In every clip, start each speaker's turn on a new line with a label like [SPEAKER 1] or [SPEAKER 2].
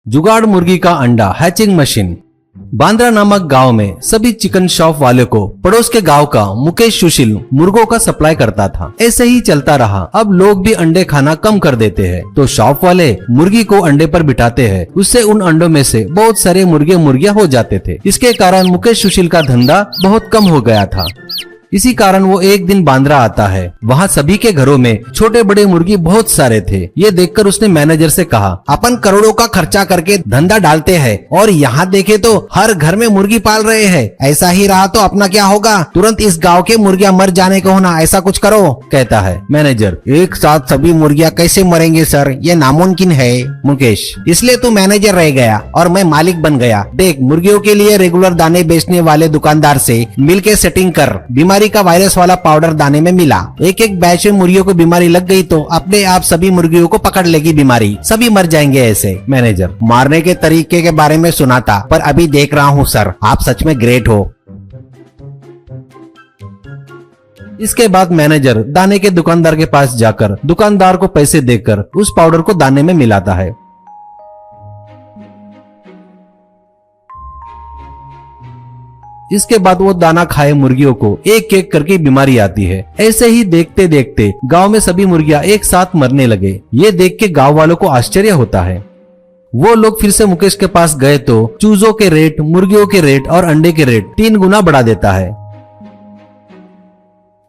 [SPEAKER 1] जुगाड़ मुर्गी का अंडा हैचिंग मशीन। बांद्रा नामक गांव में सभी चिकन शॉप वाले को पड़ोस के गांव का मुकेश सुशील मुर्गों का सप्लाई करता था। ऐसे ही चलता रहा। अब लोग भी अंडे खाना कम कर देते हैं, तो शॉप वाले मुर्गी को अंडे पर बिठाते हैं। उससे उन अंडों में से बहुत सारे मुर्गे मुर्गियां हो जाते थे। इसके कारण मुकेश सुशील का धंधा बहुत कम हो गया था। इसी कारण वो एक दिन बांद्रा आता है। वहाँ सभी के घरों में छोटे बड़े मुर्गी बहुत सारे थे। ये देखकर उसने मैनेजर से कहा, अपन करोड़ों का खर्चा करके धंधा डालते हैं और यहाँ देखे तो हर घर में मुर्गी पाल रहे हैं। ऐसा ही रहा तो अपना क्या होगा? तुरंत इस गांव के मुर्गियां मर जाने को होना, ऐसा कुछ करो। कहता है मैनेजर, एक साथ सभी मुर्गियां कैसे मरेंगे सर, ये नामुमकिन है। मुकेश, इसलिए तू मैनेजर रह गया और मैं मालिक बन गया। देख, मुर्गियों के लिए रेगुलर दाने बेचने वाले दुकानदार से मिलके सेटिंग कर। बीमारी का वायरस वाला पाउडर दाने में मिला। एक एक बैच में मुर्गियों को बीमारी लग गई तो अपने आप सभी मुर्गियों को पकड़ लेगी बीमारी, सभी मर जाएंगे। ऐसे मैनेजर, मारने के तरीके के बारे में सुना था पर अभी देख रहा हूँ सर, आप सच में ग्रेट हो। इसके बाद मैनेजर दाने के दुकानदार के पास जाकर दुकानदार को पैसे देकर उस पाउडर को दाने में मिलाता है। इसके बाद वो दाना खाए मुर्गियों को एक एक करके बीमारी आती है। ऐसे ही देखते देखते गांव में सभी मुर्गियां एक साथ मरने लगे। ये देख के गांव वालों को आश्चर्य होता है। वो लोग फिर से मुकेश के पास गए तो चूजों के रेट, मुर्गियों के रेट और अंडे के रेट 3 गुना बढ़ा देता है।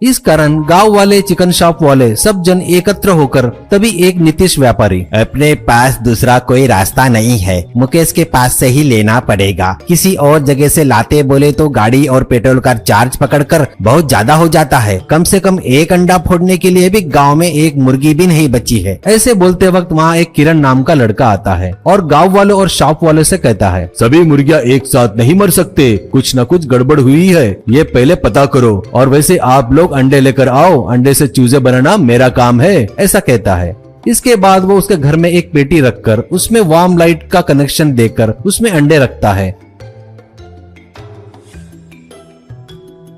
[SPEAKER 1] इस कारण गांव वाले, चिकन शॉप वाले सब जन एकत्र होकर तभी एक नीतीश व्यापारी, अपने पास दूसरा कोई रास्ता नहीं है, मुकेश के पास से ही लेना पड़ेगा। किसी और जगह से लाते बोले तो गाड़ी और पेट्रोल का चार्ज पकड़कर बहुत ज्यादा हो जाता है। कम से कम एक अंडा फोड़ने के लिए भी गांव में एक मुर्गी भी नहीं बची है। ऐसे बोलते वक्त वहाँ एक किरण नाम का लड़का आता है और गाँव वालों और शॉप वालों से कहता है,
[SPEAKER 2] सभी मुर्गियां एक साथ नहीं मर सकते, कुछ न कुछ गड़बड़ हुई है, ये पहले पता करो। और वैसे आप लोग अंडे लेकर आओ, अंडे से चूजे बनाना मेरा काम है। ऐसा कहता है। इसके बाद वो उसके घर में एक पेटी रखकर उसमें वार्म लाइट का कनेक्शन देकर उसमें अंडे रखता है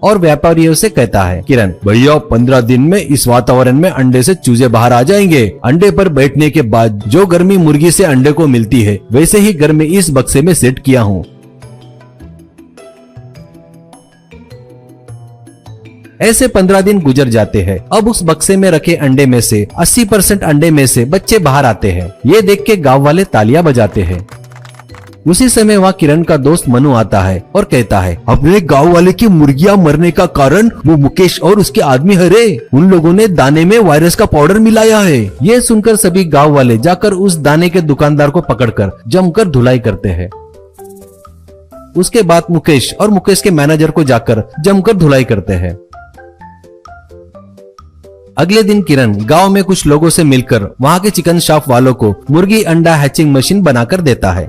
[SPEAKER 2] और व्यापारियों से कहता है, किरण भैया 15 दिन में इस वातावरण में अंडे से चूजे बाहर आ जाएंगे। अंडे पर बैठने के बाद जो गर्मी मुर्गी से अंडे को मिलती है वैसे ही गर्मी इस बक्से में सेट किया हूँ।
[SPEAKER 1] ऐसे 15 दिन गुजर जाते हैं। अब उस बक्से में रखे अंडे में से 80% अंडे में से बच्चे बाहर आते हैं। ये देख के गांव वाले तालियां बजाते हैं। उसी समय वहाँ किरण का दोस्त मनु आता है और कहता है,
[SPEAKER 2] अपने गांव वाले की मुर्गियां मरने का कारण वो मुकेश और उसके आदमी है रे।
[SPEAKER 1] उन लोगों ने दाने में वायरस का पाउडर मिलाया है। ये सुनकर सभी गांव वाले जाकर उस दाने के दुकानदार को पकड़कर जमकर धुलाई करते हैं। उसके बाद मुकेश और मुकेश के मैनेजर को जाकर जमकर धुलाई करते हैं। अगले दिन किरण गांव में कुछ लोगों से मिलकर वहां के चिकन शॉप वालों को मुर्गी अंडा हैचिंग मशीन बनाकर देता है।